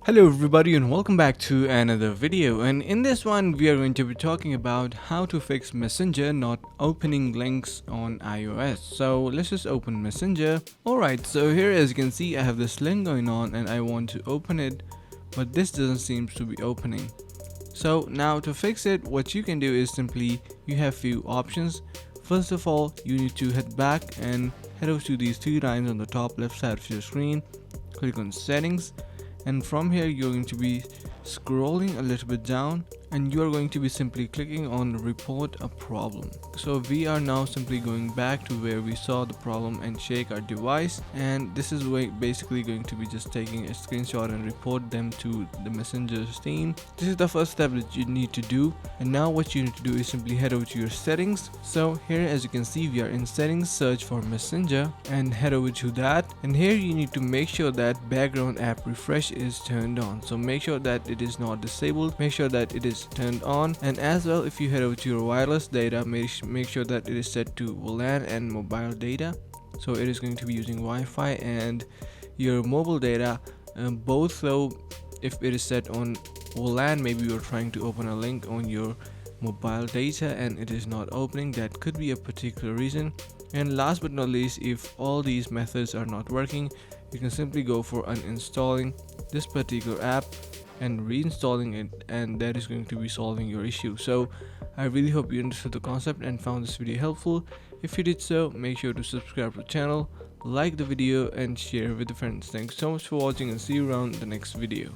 Hello everybody and welcome back to another video, and in this one we are going to be talking about how to fix Messenger not opening links on iOS. So let's just open Messenger. Alright, so here as you can see I have this link going on and I want to open it, but this doesn't seem to be opening. So now to fix it, what you can do is simply you have few options. First of all, you need to head back and head over to these three lines on the top left side of your screen. Click on settings, and from here you're going to be scrolling a little bit down and you are going to be simply clicking on report a problem. So we are now simply going back to where we saw the problem and shake our device, and this is basically going to be just taking a screenshot and report them to the Messenger team. This is the first step that you need to do, and now what you need to do is simply head over to your settings. So here as you can see we are in settings, search for Messenger and head over to that, and here you need to make sure that background app refresh is turned on. So make sure that it is not disabled, make sure that it is turned on, and as well if you head over to your wireless data, make sure that it is set to WLAN and mobile data. So it is going to be using Wi-Fi and your mobile data, both. So if it is set on WLAN, maybe you're trying to open a link on your mobile data and it is not opening, that could be a particular reason. And last but not least, if all these methods are not working, you can simply go for uninstalling this particular app and reinstalling it, and that is going to be solving your issue. So I really hope you understood the concept and found this video helpful. If you did so, make sure to subscribe to the channel, like the video and share with the friends. Thanks so much for watching and see you around the next video.